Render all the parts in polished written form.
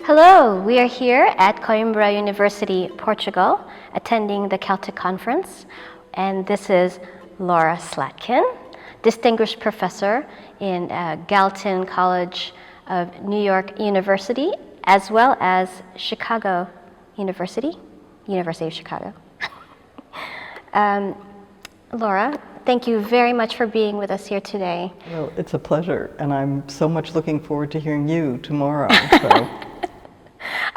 Hello, we are here at Coimbra University, Portugal, attending the Celtic conference, and this is Laura Slatkin, distinguished professor in Galton College of New York University, as well as Chicago University, University of Chicago. Laura, thank you very much for being with us here today. Well, it's a pleasure, and I'm so much looking forward to hearing you tomorrow. So.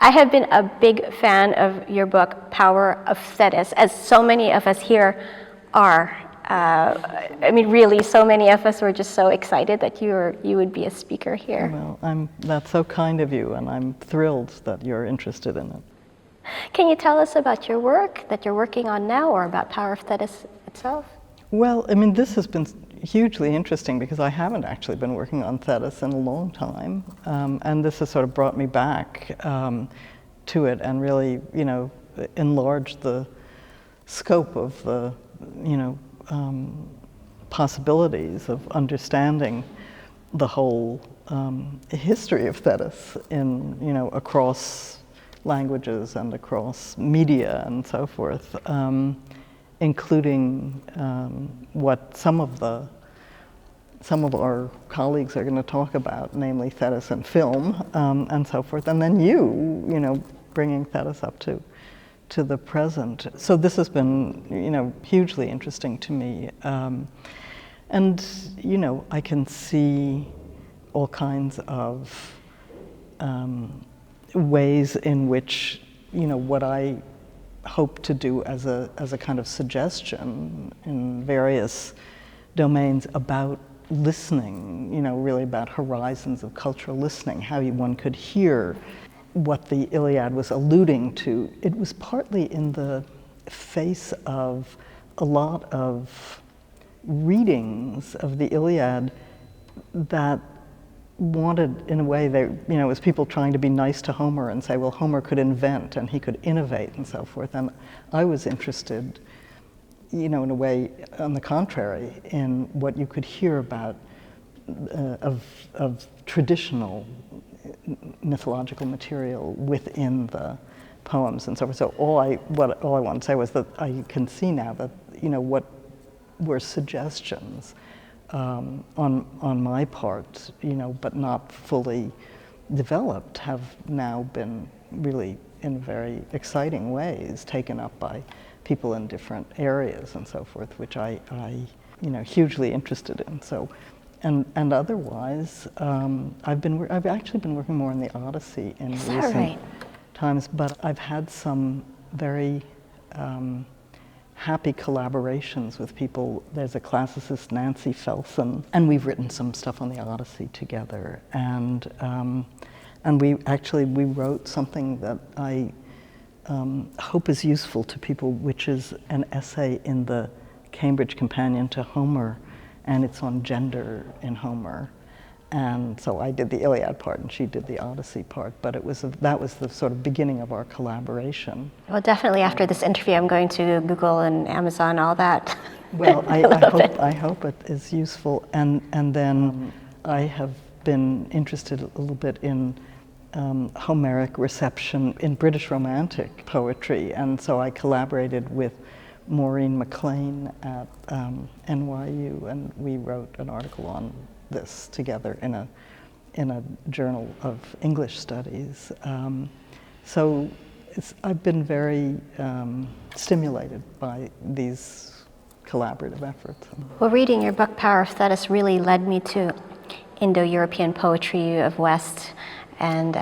I have been a big fan of your book, Power of Thetis, as so many of us here are. I mean, really, so many of us were just so excited that you would be a speaker here. Well, that's so kind of you, and I'm thrilled that you're interested in it. Can you tell us about your work that you're working on now, or about Power of Thetis itself? Well, I mean, this has been hugely interesting because I haven't actually been working on Thetis in a long time, and this has sort of brought me back to it and really, enlarged the scope of the, possibilities of understanding the whole history of Thetis in, across languages and across media and so forth, including what some of our colleagues are going to talk about, namely Thetis and film and so forth, and then you bringing Thetis up to the present. So this has been, hugely interesting to me, and I can see all kinds of ways in which what I hope to do as a kind of suggestion in various domains about listening, really about horizons of cultural listening, how one could hear what the Iliad was alluding to. It was partly in the face of a lot of readings of the Iliad that wanted, in a way, it was people trying to be nice to Homer and say, well, Homer could invent and he could innovate and so forth. And I was interested, in a way, on the contrary, in what you could hear about of traditional mythological material within the poems and so forth. So all I want to say was that I can see now that what were suggestions on my part, but not fully developed, have now been really in very exciting ways taken up by people in different areas and so forth, which I hugely interested in. So, and otherwise, I've actually been working more on the Odyssey in recent times, but I've had some very happy collaborations with people. There's a classicist, Nancy Felsen, and we've written some stuff on the Odyssey together. And we wrote something that I hope is useful to people, which is an essay in the Cambridge Companion to Homer, and it's on gender in Homer. And so I did the Iliad part and she did the Odyssey part, but that was the sort of beginning of our collaboration. Well, definitely after this interview, I'm going to Google and Amazon, all that. Well, I hope it is useful. And then I have been interested a little bit in Homeric reception in British Romantic poetry, and so I collaborated with Maureen McLean at NYU, and we wrote an article on this together in a journal of English studies. So I've been very stimulated by these collaborative efforts. Well, reading your book, Power of Thetis, really led me to Indo-European poetry of West, and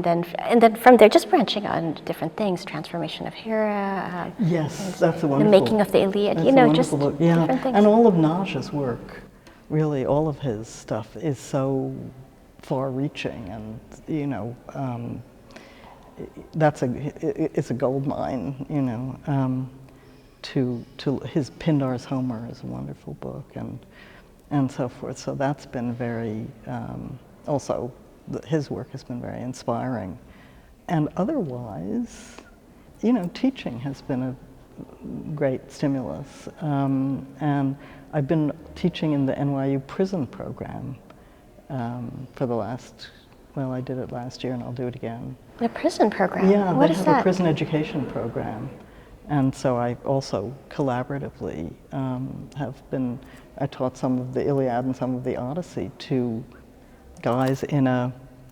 then from there, just branching out into different things, transformation of Hera. Yes, that's a wonderful. The making of the Iliad, just book. Different things. And all of Naj's work, really, all of his stuff is so far-reaching, and it's a gold mine, to his Pindar's Homer is a wonderful book, and so forth. So that's been very also. His work has been very inspiring. And otherwise, teaching has been a great stimulus. And I've been teaching in the NYU prison program for the last well, I did it last year and I'll do it again. A prison program? Yeah, What they is have that? a prison education program. And so I also collaboratively I taught some of the Iliad and some of the Odyssey to guys in a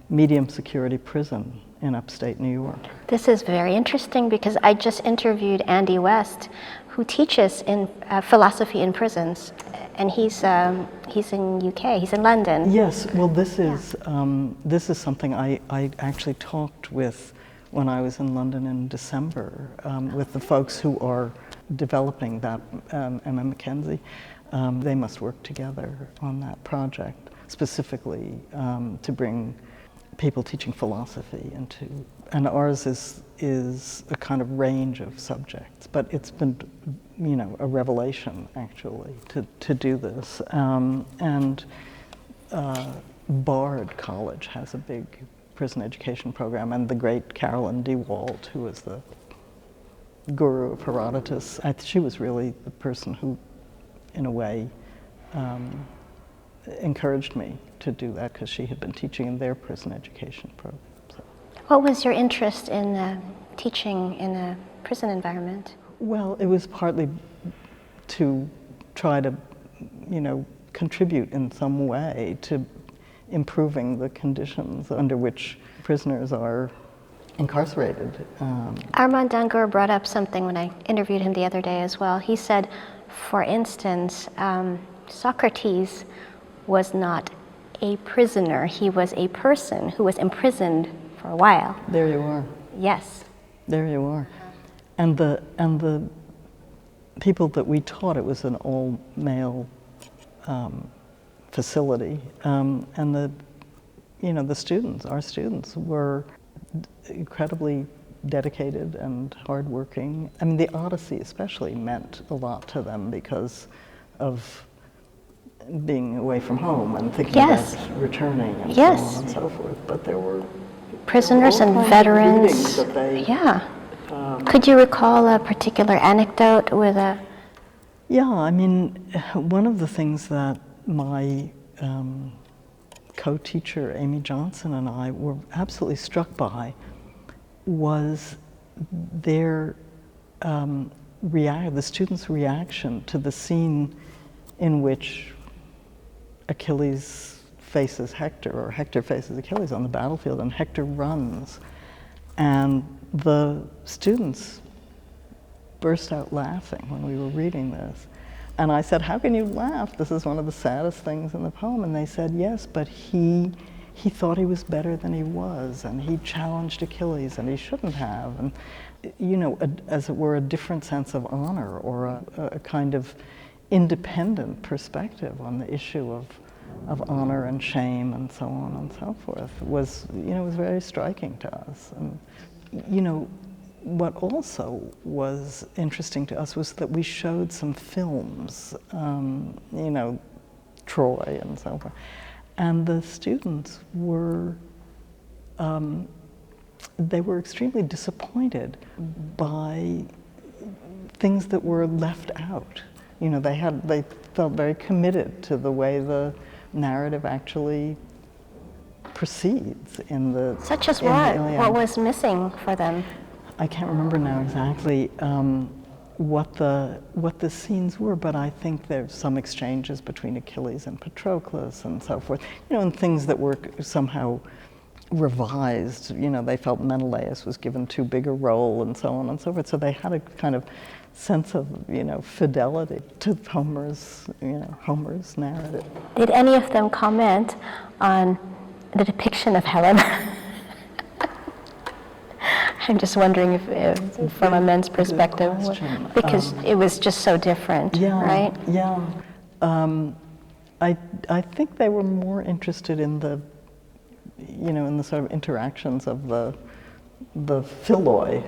medium security prison in upstate New York. This is very interesting because I just interviewed Andy West, who teaches in philosophy in prisons, and he's in UK. He's in London. Yes, well, this is something I actually talked with when I was in London in December with the folks who are developing that, Emma Mackenzie. They must work together on that project, specifically to bring people teaching philosophy into, and ours is a kind of range of subjects, but it's been, a revelation actually to do this. And Bard College has a big prison education program, and the great Carolyn DeWalt, who was the guru of Herodotus, she was really the person who, in a way, encouraged me to do that because she had been teaching in their prison education program. So. What was your interest in teaching in a prison environment? Well, it was partly to try to, contribute in some way to improving the conditions under which prisoners are incarcerated. Armand Dangour brought up something when I interviewed him the other day as well. He said, for instance, Socrates was not a prisoner. He was a person who was imprisoned for a while. There you are. Yes. There you are. And the people that we taught, it was an all-male facility, and the students, our students, were incredibly dedicated and hardworking. I mean, the Odyssey especially meant a lot to them because of being away from home and thinking Yes. about returning and Yes. so on and so forth. But there were prisoners all and kinds of veterans. readings that they, Yeah. Could you recall a particular anecdote with a... Yeah, I mean, one of the things that my co-teacher, Amy Johnson, and I were absolutely struck by was their the students' reaction to the scene in which Achilles faces Hector, or Hector faces Achilles on the battlefield, and Hector runs. And the students burst out laughing when we were reading this. And I said, how can you laugh? This is one of the saddest things in the poem. And they said, yes, but he thought he was better than he was, and he challenged Achilles, and he shouldn't have. And, as it were, a different sense of honor, or a kind of independent perspective on the issue of honor and shame and so on and so forth was very striking to us. And, what also was interesting to us was that we showed some films, Troy and so forth, and the students were, they were extremely disappointed by things that were left out. They felt very committed to the way the narrative actually proceeds in the... Such as in the what? Iliad. What was missing for them? I can't remember now exactly what the scenes were, but I think there's some exchanges between Achilles and Patroclus and so forth, and things that were somehow revised. They felt Menelaus was given too big a role and so on and so forth. So they had a kind of sense of, fidelity to Homer's narrative. Did any of them comment on the depiction of Helen? I'm just wondering if from a men's perspective, because it was just so different, right? Yeah. I think they were more interested in the, in the sort of interactions of the philoi,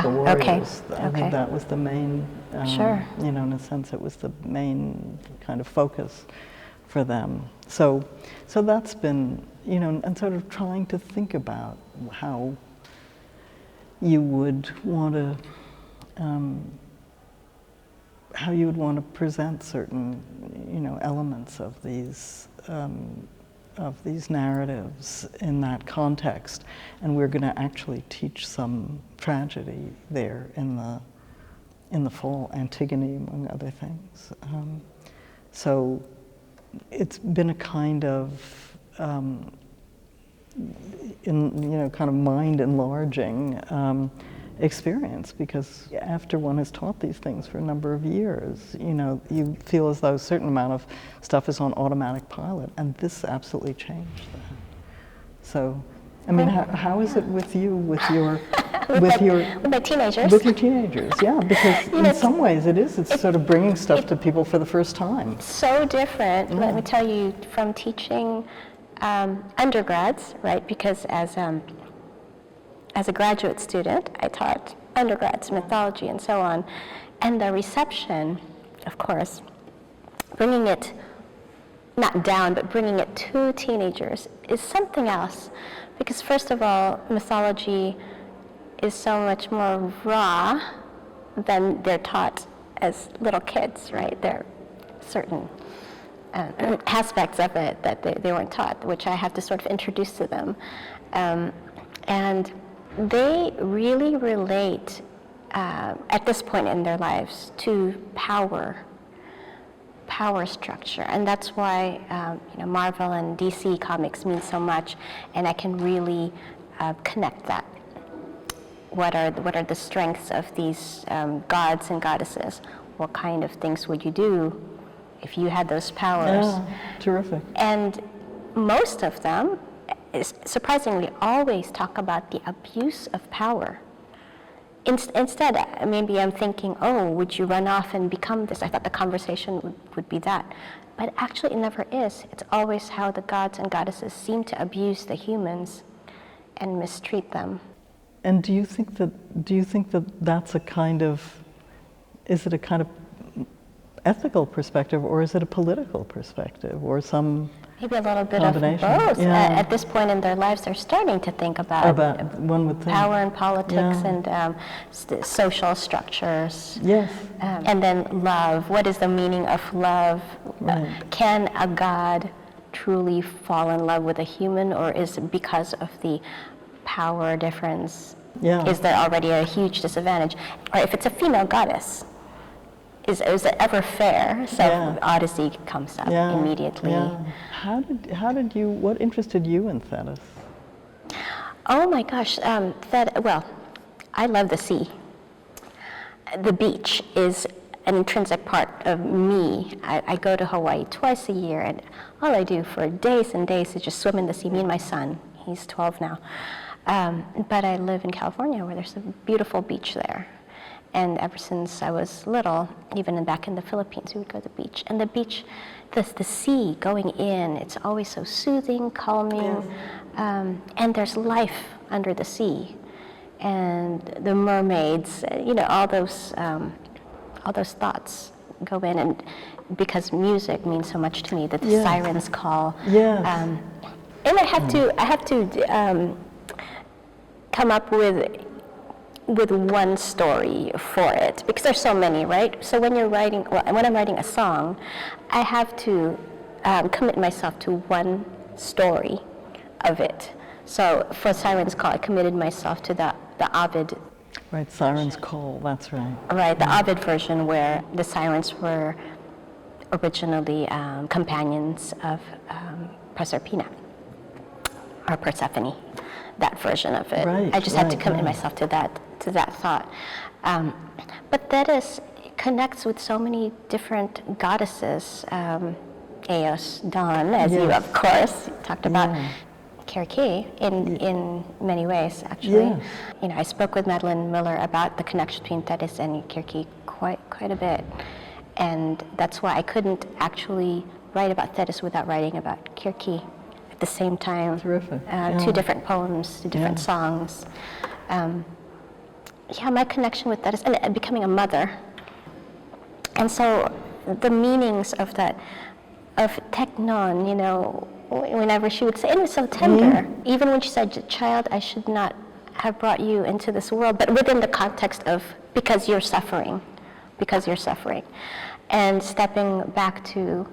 the warriors. Okay. I think that was the main, Sure. in a sense, it was the main kind of focus for them. So that's been, and sort of trying to think about how you would want to, present certain, elements of these these narratives in that context, and we're going to actually teach some tragedy there in the fall, Antigone among other things. So it's been a kind of kind of mind enlarging experience, because after one has taught these things for a number of years, you feel as though a certain amount of stuff is on automatic pilot, and this absolutely changed that. So, I mean, how is it with you, with my teenagers? With your teenagers, yeah, because in some ways it's sort of bringing stuff to people for the first time. So different, let me tell you, from teaching undergrads, right? Because as a graduate student, I taught undergrads mythology and so on, and the reception, of course, bringing it not down, but bringing it to teenagers is something else. Because first of all, mythology is so much more raw than they're taught as little kids, right? There are certain aspects of it that they weren't taught, which I have to sort of introduce to them. And they really relate at this point in their lives to power structure, and that's why Marvel and DC comics mean so much, and I can really connect that. What are the strengths of these gods and goddesses? What kind of things would you do if you had those powers? Yeah, terrific. And most of them, surprisingly, always talk about the abuse of power. Instead, maybe I'm thinking, oh, would you run off and become this? I thought the conversation would be that. But actually, it never is. It's always how the gods and goddesses seem to abuse the humans and mistreat them. And do you think that that's a kind of, is it a kind of ethical perspective, or is it a political perspective, or some maybe a little bit of both? Yeah. At this point in their lives, they're starting to think about one would think, power and politics, and social structures. Yes. And then love. What is the meaning of love? Right. Can a god truly fall in love with a human, or is it because of the power difference? Yeah. Is there already a huge disadvantage? Or if it's a female goddess, is it ever fair? So Odyssey comes up immediately. Yeah. What interested you in Thetis? Oh my gosh, well, I love the sea. The beach is an intrinsic part of me. I go to Hawaii twice a year, and all I do for days and days is just swim in the sea, me and my son. He's 12 now. But I live in California, where there's a beautiful beach there. And ever since I was little, even back in the Philippines, we would go to the beach. And the beach, the sea going in, it's always so soothing, calming, and there's life under the sea. And the mermaids, all those thoughts go in. And because music means so much to me, that the sirens call. Yes. And I have to come up with one story for it, because there's so many, right? So when I'm writing a song, I have to commit myself to one story of it. So for Siren's Call, I committed myself to the Ovid. Right, Siren's Call, that's right. Right, the Ovid version, where the sirens were originally companions of Proserpina, or Persephone, that version of it. Right, I just had to commit myself to that thought. But Thetis connects with so many different goddesses. Eos, Dawn, as you of course talked about. Kirke in many ways, actually. Yes. I spoke with Madeline Miller about the connection between Thetis and Kirke quite a bit, and that's why I couldn't actually write about Thetis without writing about Kirke at the same time. Terrific. Two different poems, two different songs. My connection with Thetis, and becoming a mother, and so the meanings of that, of teknon, whenever she would say, it was so tender. Even when she said, "Child, I should not have brought you into this world," but within the context of because you're suffering, and stepping back to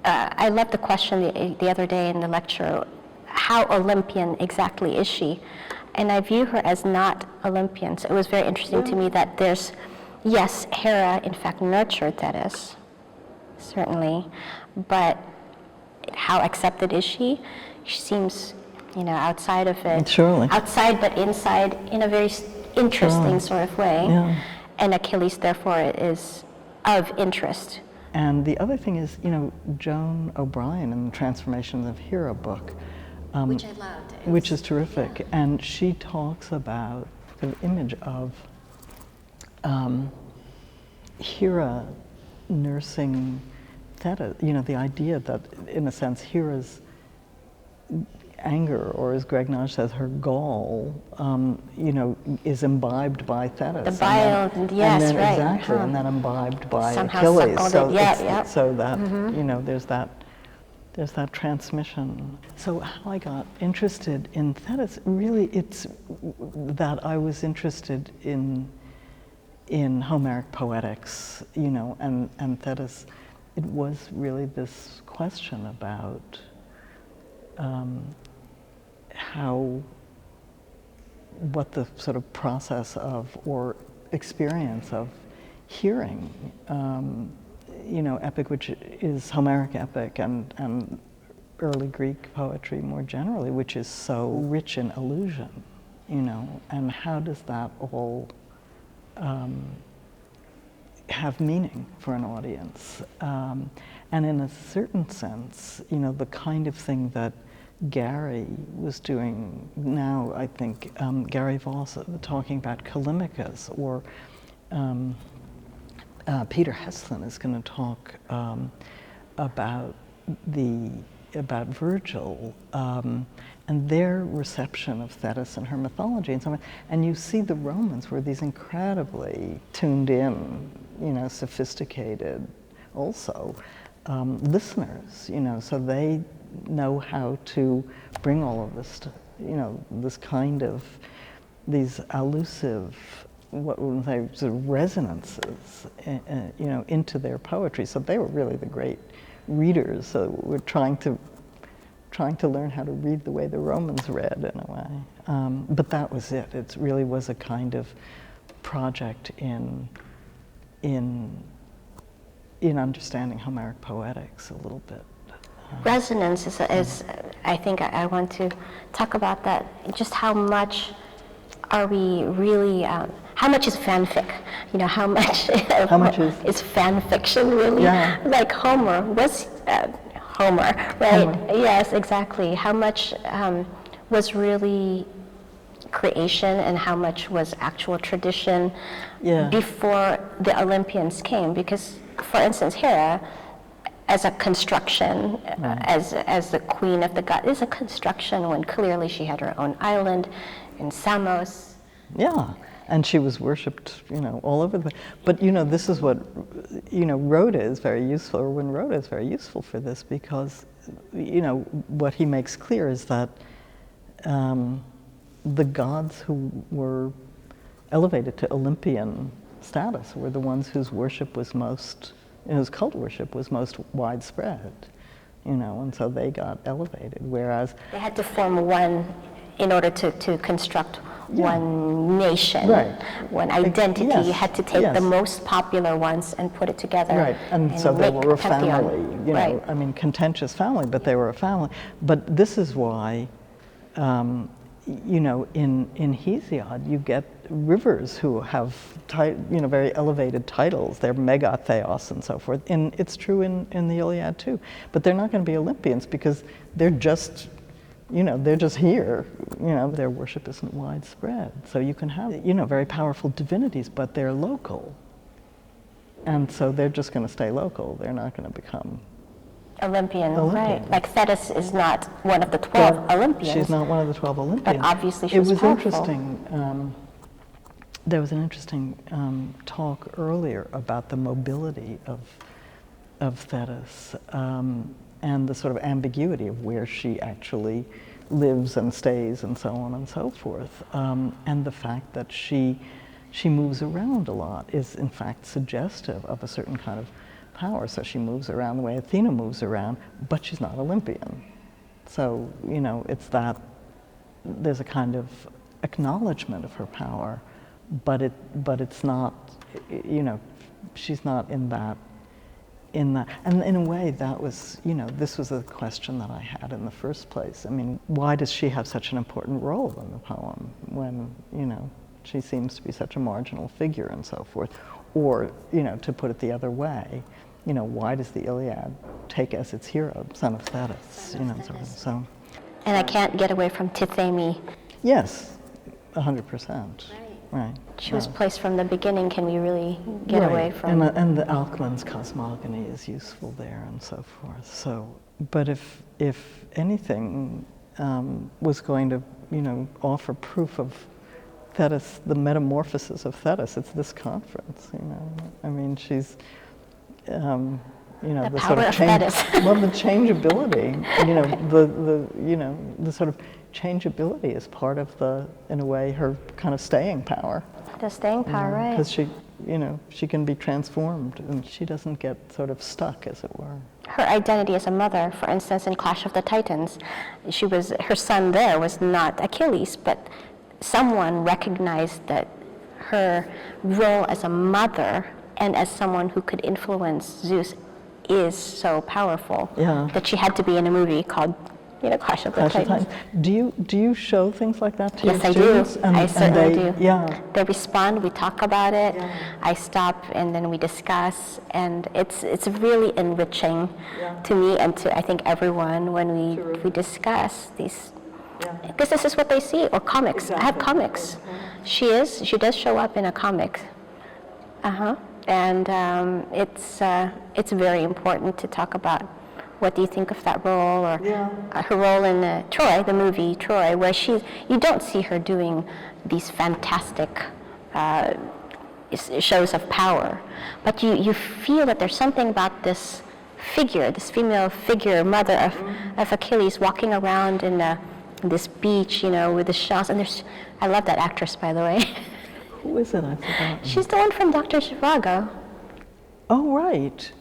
I love the question the other day in the lecture, how Olympian exactly is she? And I view her as not Olympian. So it was very interesting to me that there's, yes, Hera in fact nurtured Thetis, certainly, but how accepted is she? She seems, outside of it. Surely. Outside but inside in a very interesting sort of way. Yeah. And Achilles, therefore, is of interest. And the other thing is, Joan O'Brien in the Transformations of Hera book, Which I loved. which is terrific, and she talks about the image of Hera nursing Thetis, the idea that, in a sense, Hera's anger, or as Greg Nage says, her gall, is imbibed by Thetis. The bile, and then right. Exactly, and then imbibed by Somehow Achilles. suckled it. So that, there's that transmission. So how I got interested in Thetis, really, it's that I was interested in Homeric poetics, and Thetis. It was really this question about what the sort of process of, or experience of hearing, epic, which is Homeric epic, and early Greek poetry more generally, which is so rich in allusion, and how does that all have meaning for an audience? And in a certain sense, the kind of thing that Gary was doing now, I think, Gary Voss talking about Callimachus, or Peter Heslin is going to talk about Virgil and their reception of Thetis and her mythology and so on. And you see the Romans were these incredibly tuned in, sophisticated also listeners, so they know how to bring all of this, this kind of, these elusive, what would say, sort of resonances, into their poetry. So they were really the great readers. So we're trying to learn how to read the way the Romans read, in a way. But that was it. It really was a kind of project in understanding Homeric poetics a little bit. Resonance is I think I want to talk about that. Just how much are we really? How much is fanfic? How much is fan fiction really? Yeah. Like Homer was Homer, right? Homer. Yes, exactly. How much was really creation, and how much was actual tradition before the Olympians came? Because, for instance, Hera, as a construction, as the queen of the gods, is a construction when clearly she had her own island in Samos. Yeah, and she was worshipped, all over the place. But this is what, Rhoda is very useful, or when Rhoda is very useful for this, because, what he makes clear is that the gods who were elevated to Olympian status were the ones whose worship was most, whose cult worship was most widespread, and so they got elevated, whereas... They had to form one in order to construct one nation, one identity. Yes. You had to take the most popular ones and put it together. Right, and so they were a family, Right. I mean, contentious family, but they were a family. But this is why, in Hesiod, you get rivers who have, very elevated titles. They're megatheos and so forth. And it's true in the Iliad too. But they're not going to be Olympians because they're just, they're just here. Their worship isn't widespread. So you can have, very powerful divinities, but they're local. And so they're just going to stay local. They're not going to become Olympian, right. Like Thetis is not one of the 12 Olympians. She's not one of the 12 Olympians. But obviously she was powerful. It was interesting. There was an interesting talk earlier about the mobility of Thetis and the sort of ambiguity of where she actually lives and stays and so on and so forth. And the fact that she moves around a lot is in fact suggestive of a certain kind of power. So she moves around the way Athena moves around, but she's not Olympian. So, you know, it's that there's a kind of acknowledgement of her power, but it's not, you know, she's not in that. And in a way, that was, you know, this was a question that I had in the first place. I mean, why does she have such an important role in the poem when, you know, she seems to be such a marginal figure and so forth? Or, you know, to put it the other way, you know, why does the Iliad take as its hero, son of Thetis, you know, sort of, so. And I can't get away from Tithemi. Yes, 100%. Right. She was placed from the beginning. Can we really get away from? And the Alcman's cosmogony is useful there and so forth. So, but if anything was going to, you know, offer proof of Thetis, the metamorphosis of Thetis, it's this conference. You know, I mean, she's, you know, the sort of change, well, the changeability. You know, the sort of changeability is part of the, in a way, her kind of staying power. The staying power, right? Because she, you know, she can be transformed, and she doesn't get sort of stuck, as it were. Her identity as a mother, for instance, in Clash of the Titans, her son there was not Achilles, but someone recognized that her role as a mother and as someone who could influence Zeus is so powerful that she had to be in a movie called, you know, Clash of the Titans. Do you show things like that to your Yes, students? I do. I certainly do. Yeah. They respond. We talk about it. Yeah. I stop, and then we discuss, and it's really enriching to me and to, I think, everyone when we discuss these. Because this is what they see, or comics. Exactly. I have comics. Okay. She does show up in a comic. And it's very important to talk about what do you think of that role, or her role in Troy, the movie Troy, where you don't see her doing these fantastic shows of power, but you feel that there's something about this figure, this female figure, mother of Achilles, walking around in this beach, you know, with the shells. And I love that actress, by the way. Who is it? I forgot. She's the one from Dr. Zhivago. Oh, right.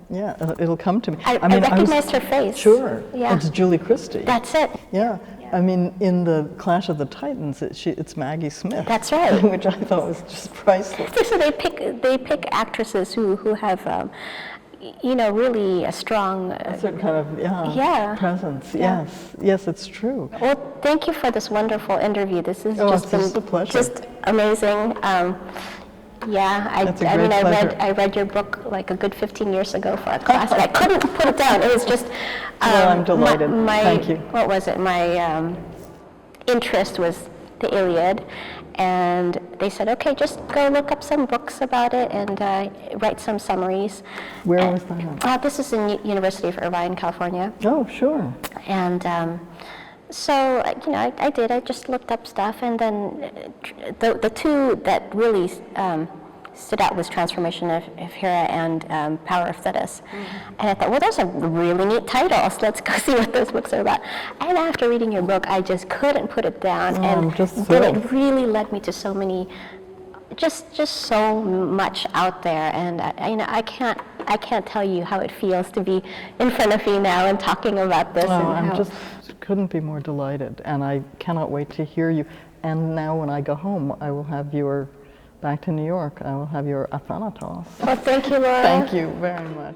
Yeah, it'll come to me. I recognized her face. Sure. Yeah. It's Julie Christie. That's it. Yeah. I mean, in the Clash of the Titans, it's Maggie Smith. That's right. Which I thought was just priceless. So they pick actresses who have, you know, really a strong... a certain kind of, presence. Yeah. Yes, it's true. Well, thank you for this wonderful interview. This has just a pleasure. Just amazing. I read your book like a good 15 years ago for a class, and I couldn't put it down. It was just... well, I'm delighted. Thank you. What was it? My interest was the Iliad, and they said, okay, just go look up some books about it and write some summaries. Where was that? This is in University of Irvine, California. Oh, sure. And so, you know, I did. I just looked up stuff, and then the two that really stood out was Transformation of Hera and Power of Thetis. And I thought, well, those are really neat titles. Let's go see what those books are about. And after reading your book, I just couldn't put it down. And then it really led me to so many, just so much out there. And you know, I can't tell you how it feels to be in front of you now and talking about this. Couldn't be more delighted, and I cannot wait to hear you. And now when I go home, I will have back to New York, I will have your Athanatos. Well, thank you, Laura. Thank you very much.